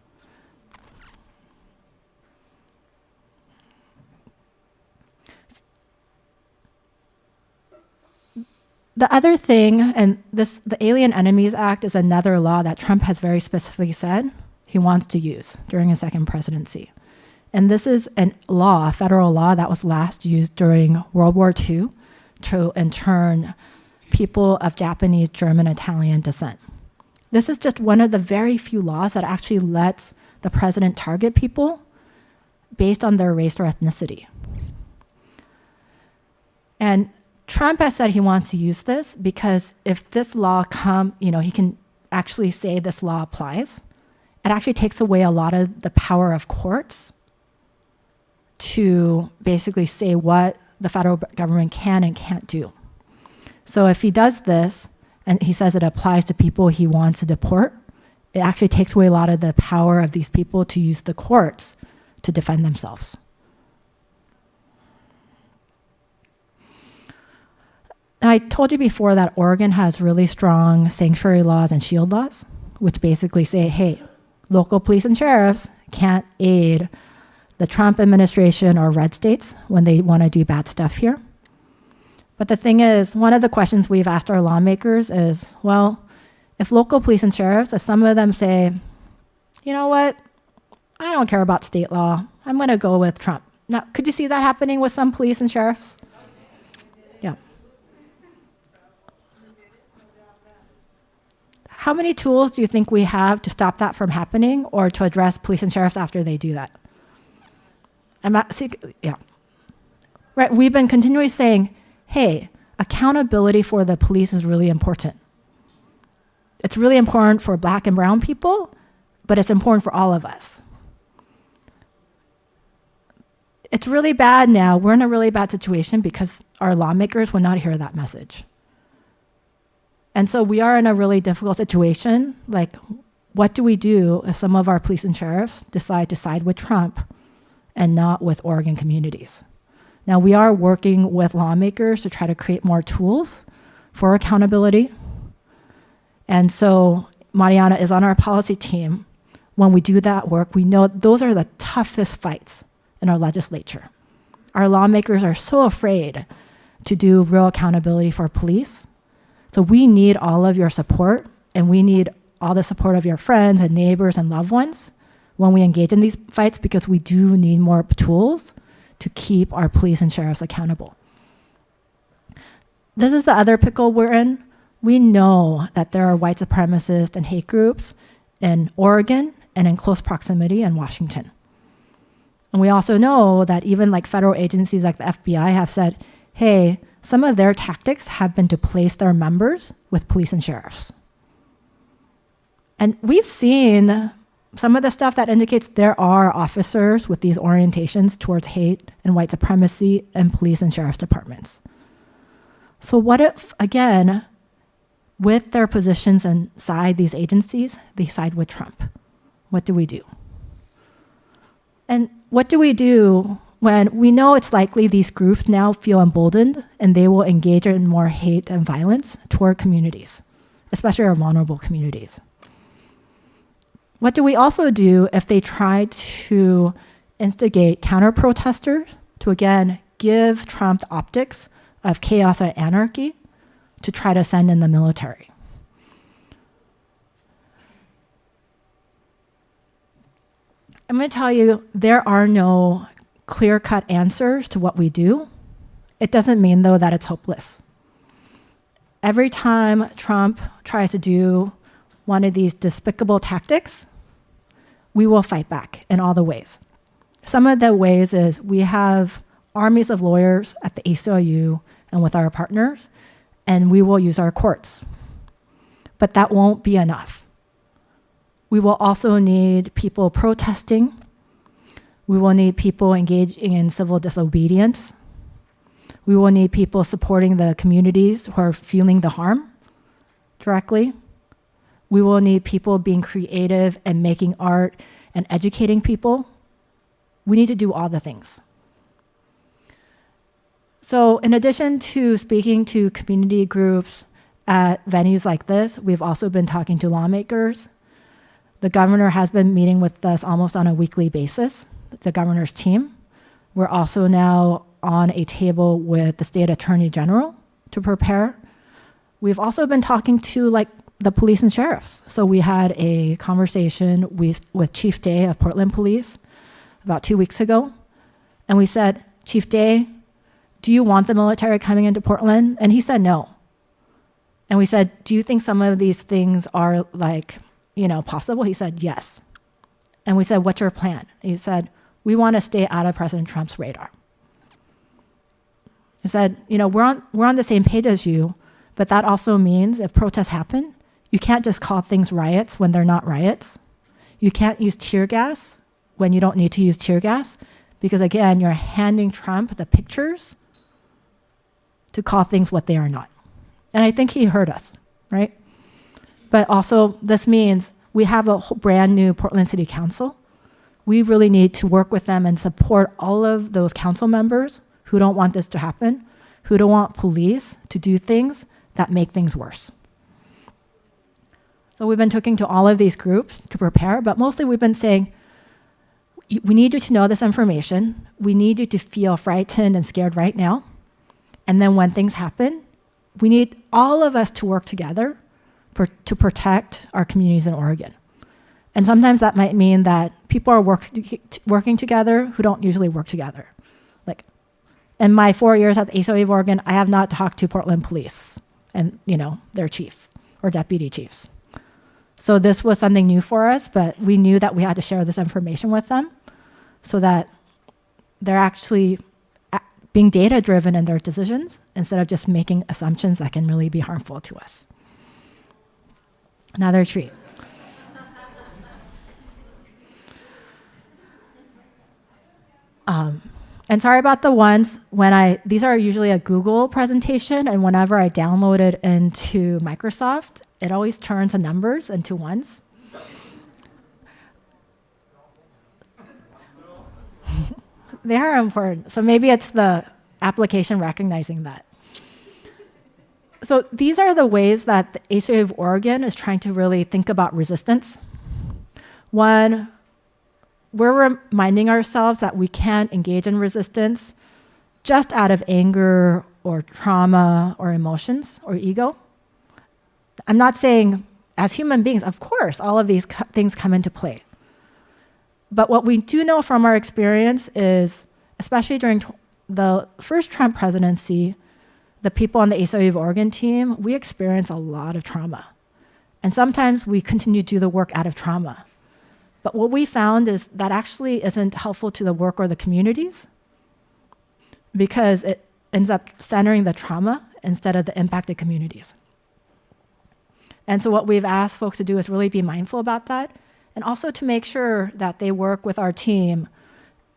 The other thing, and the Alien Enemies Act is another law that Trump has very specifically said he wants to use during his second presidency. And this is a law, a federal law that was last used during World War II to intern people of Japanese, German, Italian descent. This is just one of the very few laws that actually lets the president target people based on their race or ethnicity. And Trump has said he wants to use this because if this law he can actually say this law applies. It actually takes away a lot of the power of courts to basically say what the federal government can and can't do. So if he does this, and he says it applies to people he wants to deport, it actually takes away a lot of the power of these people to use the courts to defend themselves. Now, I told you before that Oregon has really strong sanctuary laws and shield laws, which basically say, hey, local police and sheriffs can't aid the Trump administration or red states when they want to do bad stuff here. But the thing is, one of the questions we've asked our lawmakers is, well, if local police and sheriffs, if some of them say, you know what, I don't care about state law, I'm going to go with Trump. Now, could you see that happening with some police and sheriffs? Yeah. How many tools do you think we have to stop that from happening or to address police and sheriffs after they do that? Yeah. Right, we've been continually saying, hey, accountability for the police is really important. It's really important for Black and brown people, but it's important for all of us. It's really bad now. We're in a really bad situation because our lawmakers will not hear that message. And so we are in a really difficult situation. Like, what do we do if some of our police and sheriffs decide to side with Trump and not with Oregon communities? Now, we are working with lawmakers to try to create more tools for accountability. And so Mariana is on our policy team. When we do that work, we know those are the toughest fights in our legislature. Our lawmakers are so afraid to do real accountability for police. So we need all of your support, and we need all the support of your friends and neighbors and loved ones when we engage in these fights, because we do need more tools to keep our police and sheriffs accountable. This is the other pickle we're in. We know that there are white supremacist and hate groups in Oregon and in close proximity in Washington. And we also know that even like federal agencies like the FBI have said, hey, some of their tactics have been to place their members with police and sheriffs. And we've seen some of the stuff that indicates there are officers with these orientations towards hate and white supremacy in police and sheriff's departments. So what if, again, with their positions inside these agencies, they side with Trump? What do we do? And what do we do when we know it's likely these groups now feel emboldened and they will engage in more hate and violence toward communities, especially our vulnerable communities? What do we also do if they try to instigate counter-protesters to, again, give Trump the optics of chaos or anarchy to try to send in the military? I'm going to tell you, there are no clear-cut answers to what we do. It doesn't mean, though, that it's hopeless. Every time Trump tries to do one of these despicable tactics, we will fight back in all the ways. Some of the ways is we have armies of lawyers at the ACLU and with our partners, and we will use our courts. But that won't be enough. We will also need people protesting. We will need people engaging in civil disobedience. We will need people supporting the communities who are feeling the harm directly. We will need people being creative and making art and educating people. We need to do all the things. So in addition to speaking to community groups at venues like this, we've also been talking to lawmakers. The governor has been meeting with us almost on a weekly basis, the governor's team. We're also now on a table with the state attorney general to prepare. We've also been talking to the police and sheriffs. So we had a conversation with Chief Day of Portland Police about 2 weeks ago. And we said, Chief Day, do you want the military coming into Portland? And he said no. And we said, do you think some of these things are possible? He said yes. And we said, what's your plan? He said, we want to stay out of President Trump's radar. He said, we're on the same page as you, but that also means if protests happen, you can't just call things riots when they're not riots. You can't use tear gas when you don't need to use tear gas, because again, you're handing Trump the pictures to call things what they are not. And I think he heard us, right? But also this means we have a brand new Portland City Council. We really need to work with them and support all of those council members who don't want this to happen, who don't want police to do things that make things worse. So we've been talking to all of these groups to prepare, but mostly we've been saying, we need you to know this information. We need you to feel frightened and scared right now. And then when things happen, we need all of us to work together to protect our communities in Oregon. And sometimes that might mean that people are working together who don't usually work together. In my 4 years at the ACLU of Oregon, I have not talked to Portland police and their chief or deputy chiefs. So this was something new for us, but we knew that we had to share this information with them so that they're actually being data-driven in their decisions instead of just making assumptions that can really be harmful to us. Another treat. And sorry about the ones these are usually a Google presentation, and whenever I download it into Microsoft, it always turns the numbers into ones. They are important. So maybe it's the application recognizing that. So these are the ways that the ACLU of Oregon is trying to really think about resistance. One, we're reminding ourselves that we can't engage in resistance just out of anger or trauma or emotions or ego. I'm not saying as human beings, of course, all of these things come into play. But what we do know from our experience is, especially during the first Trump presidency, the people on the ACLU of Oregon team, we experience a lot of trauma. And sometimes we continue to do the work out of trauma. But what we found is that actually isn't helpful to the work or the communities because it ends up centering the trauma instead of the impacted communities. And so what we've asked folks to do is really be mindful about that and also to make sure that they work with our team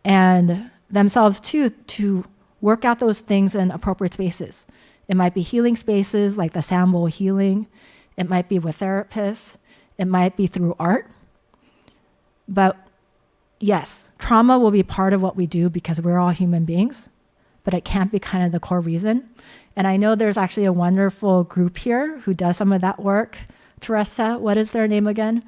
and themselves too to work out those things in appropriate spaces. It might be healing spaces like the Sambo healing. It might be with therapists. It might be through art. But yes, trauma will be part of what we do because we're all human beings, but it can't be kind of the core reason. And I know there's actually a wonderful group here who does some of that work. Teresa, what is their name again?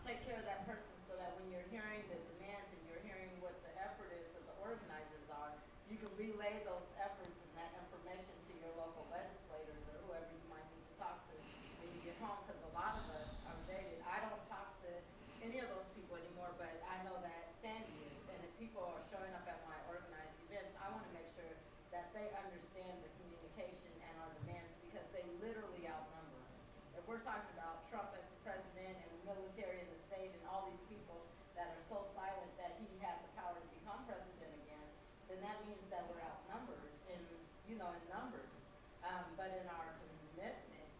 take care of that person so that when you're hearing the demands and you're hearing what the effort is that the organizers are, you can relay those efforts and that information to your local legislators or whoever you might need to talk to when you get home. Because a lot of us are dated. I don't talk to any of those people anymore, but I know that Sandy is. And if people are showing up at my organized events, I want to make sure that they understand the communication and our demands because they literally outnumber us. If we're talking about Trump as the president and the military and the state and all these people that are so silent that he had the power to become president again, then that means that we're outnumbered in, in numbers. But in our commitment,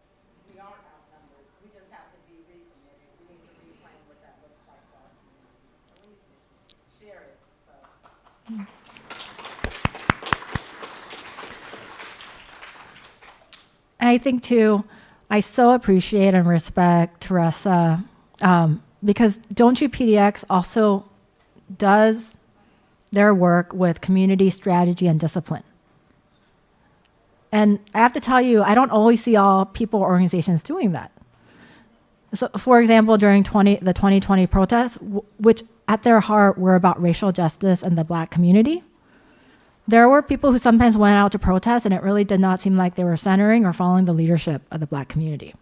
we aren't outnumbered. We just have to be recommitted. We need to reclaim what that looks like for our communities. So we need to share it. So. I think too, I so appreciate and respect Teresa because Don't You PDX also does their work with community strategy and discipline. And I have to tell you, I don't always see all people or organizations doing that. So, for example, during the 2020 protests, which at their heart were about racial justice and the Black community, there were people who sometimes went out to protest and it really did not seem like they were centering or following the leadership of the Black community.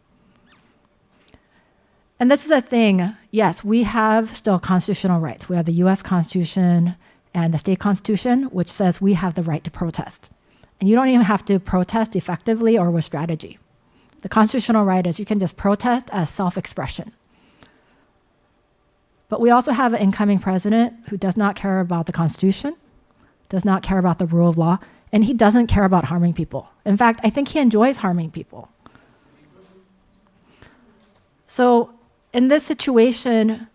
And this is a thing, yes, we have still constitutional rights. We have the US Constitution and the state constitution, which says we have the right to protest. And you don't even have to protest effectively or with strategy. The constitutional right is you can just protest as self-expression. But we also have an incoming president who does not care about the Constitution, does not care about the rule of law, and he doesn't care about harming people. In fact, I think he enjoys harming people. So in this situation,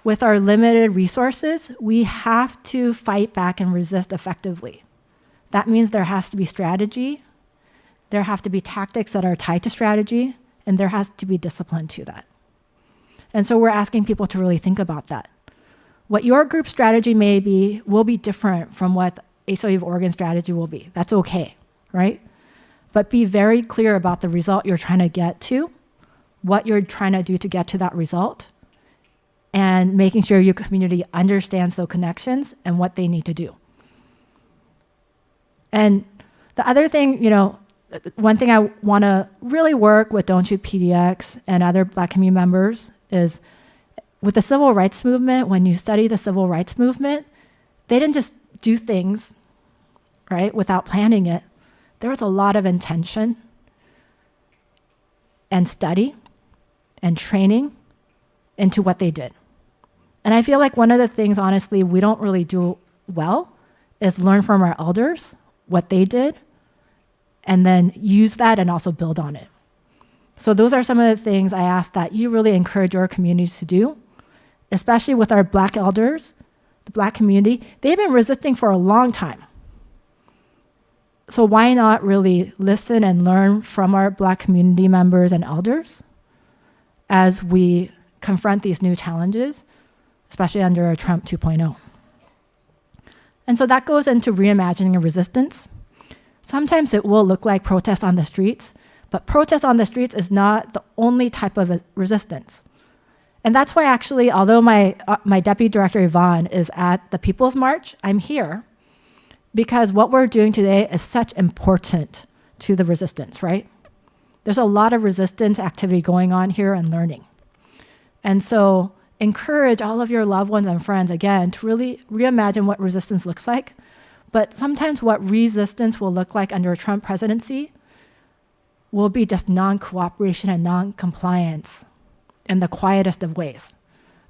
with our limited resources, we have to fight back and resist effectively. That means there has to be strategy, there have to be tactics that are tied to strategy, and there has to be discipline to that. And so we're asking people to really think about that. What your group strategy may be will be different from what ACLU of Oregon strategy will be. That's okay, right? But be very clear about the result you're trying to get to, what you're trying to do to get to that result, and making sure your community understands those connections and what they need to do. And the other thing, one thing I want to really work with Don't You PDX and other Black community members is with the civil rights movement, when you study the civil rights movement, they didn't just do things, right, without planning it. There was a lot of intention and study and training into what they did. And I feel like one of the things, honestly, we don't really do well is learn from our elders what they did and then use that and also build on it. So those are some of the things I ask that you really encourage your communities to do, especially with our Black elders, the Black community. They've been resisting for a long time. So why not really listen and learn from our Black community members and elders as we confront these new challenges, especially under a Trump 2.0. And so that goes into reimagining a resistance. Sometimes it will look like protest on the streets, but protest on the streets is not the only type of resistance. And that's why actually, although my Deputy Director Yvonne is at the People's March, I'm here because what we're doing today is such important to the resistance, right? There's a lot of resistance activity going on here and learning. And so encourage all of your loved ones and friends, again, to really reimagine what resistance looks like. But sometimes what resistance will look like under a Trump presidency will be just non-cooperation and non-compliance in the quietest of ways,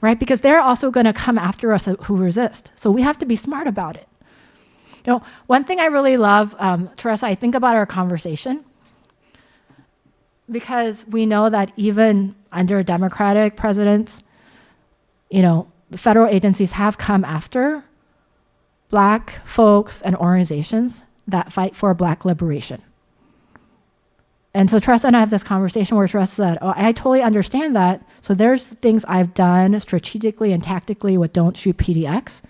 right? Because they're also going to come after us who resist. So we have to be smart about it. One thing I really love, Teresa, I think about our conversation, because we know that even under Democratic presidents, the federal agencies have come after Black folks and organizations that fight for Black liberation. And so Teresa and I have this conversation where Teresa said, I totally understand that. So there's things I've done strategically and tactically with Don't Shoot PDX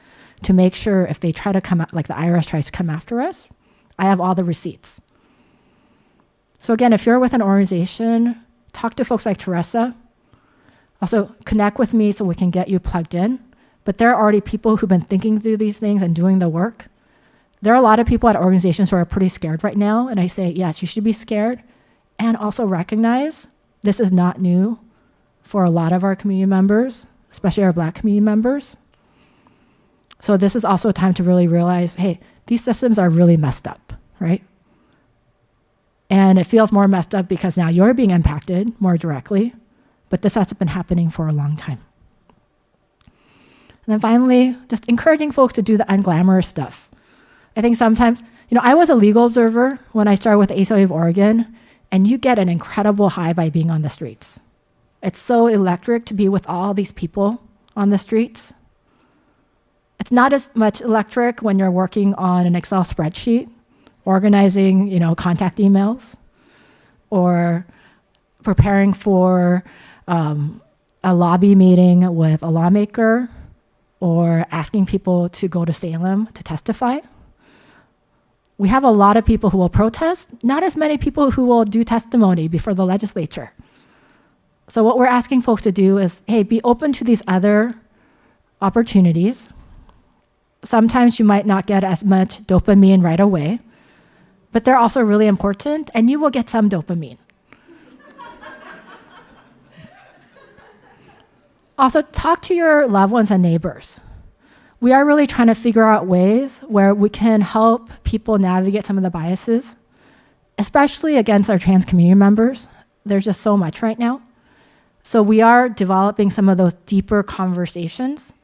to make sure if they try to come out, like the IRS tries to come after us, I have all the receipts. So again, if you're with an organization, talk to folks like Teresa. Also, connect with me so we can get you plugged in. But there are already people who've been thinking through these things and doing the work. There are a lot of people at organizations who are pretty scared right now. And I say, yes, you should be scared. And also recognize this is not new for a lot of our community members, especially our Black community members. So this is also a time to really realize, hey, these systems are really messed up, right? And it feels more messed up because now you're being impacted more directly, but this has been happening for a long time. And then finally, just encouraging folks to do the unglamorous stuff. I think sometimes, I was a legal observer when I started with the ACLU of Oregon, and you get an incredible high by being on the streets. It's so electric to be with all these people on the streets. It's not as much electric when you're working on an Excel spreadsheet, organizing, contact emails, or preparing for a lobby meeting with a lawmaker, or asking people to go to Salem to testify. We have a lot of people who will protest, not as many people who will do testimony before the legislature. So what we're asking folks to do is, hey, be open to these other opportunities. Sometimes you might not get as much dopamine right away, but they're also really important, and you will get some dopamine. Also, talk to your loved ones and neighbors. We are really trying to figure out ways where we can help people navigate some of the biases, especially against our trans community members. There's just so much right now. So we are developing some of those deeper conversations,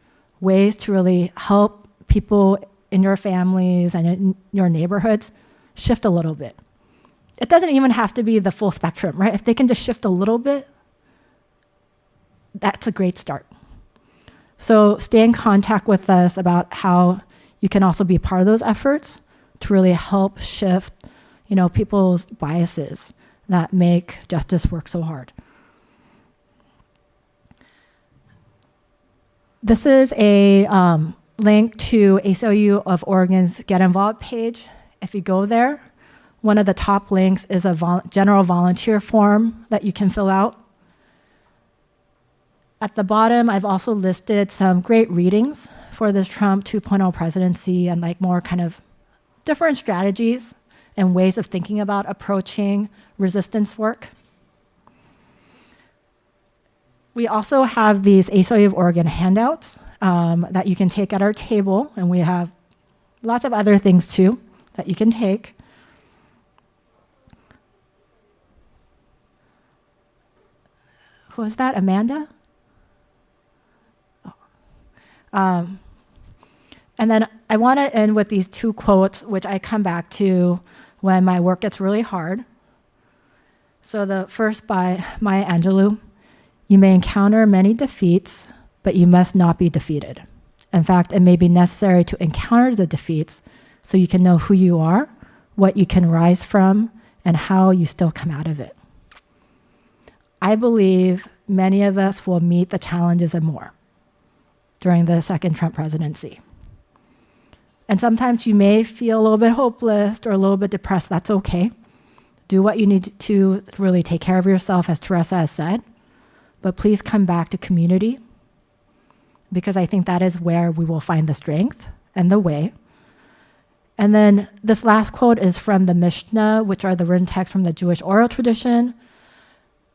ways to really help people in your families and in your neighborhoods shift a little bit. It doesn't even have to be the full spectrum, right? If they can just shift a little bit, that's a great start. So stay in contact with us about how you can also be part of those efforts to really help shift, people's biases that make justice work so hard. This is a link to ACLU of Oregon's Get Involved page. If you go there, one of the top links is a general volunteer form that you can fill out. At the bottom, I've also listed some great readings for this Trump 2.0 presidency and more kind of different strategies and ways of thinking about approaching resistance work. We also have these ACLU of Oregon handouts that you can take at our table, and we have lots of other things too that you can take. Who was that, Amanda? And then I want to end with these two quotes, which I come back to when my work gets really hard. So the first by Maya Angelou: "You may encounter many defeats, but you must not be defeated. In fact, it may be necessary to encounter the defeats so you can know who you are, what you can rise from, and how you still come out of it." I believe many of us will meet the challenges and more during the second Trump presidency. And sometimes you may feel a little bit hopeless or a little bit depressed. That's okay. Do what you need to really take care of yourself, as Teresa has said. But please come back to community, because I think that is where we will find the strength and the way. And then this last quote is from the Mishnah, which are the written texts from the Jewish oral tradition.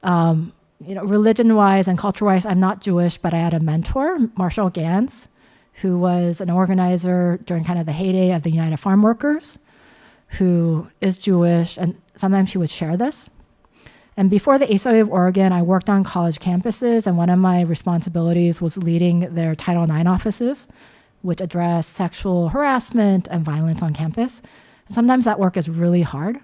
Religion-wise and culture-wise, I'm not Jewish, but I had a mentor, Marshall Gans, who was an organizer during kind of the heyday of the United Farm Workers, who is Jewish, and sometimes she would share this. And before the ACLU of Oregon, I worked on college campuses, and one of my responsibilities was leading their Title IX offices, which address sexual harassment and violence on campus. And sometimes that work is really hard.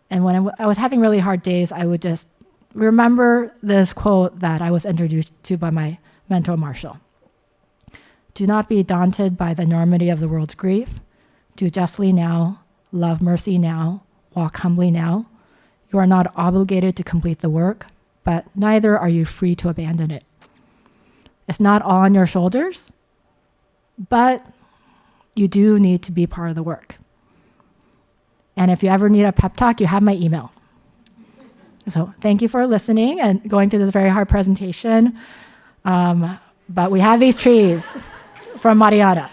And when I was having really hard days, I would just remember this quote that I was introduced to by my mentor, Marshall. "Do not be daunted by the enormity of the world's grief. Do justly now, love mercy now, walk humbly now. You are not obligated to complete the work, but neither are you free to abandon it. It's not all on your shoulders, but you do need to be part of the work. And if you ever need a pep talk, you have my email." So thank you for listening and going through this very hard presentation. But we have these trees from Mariana.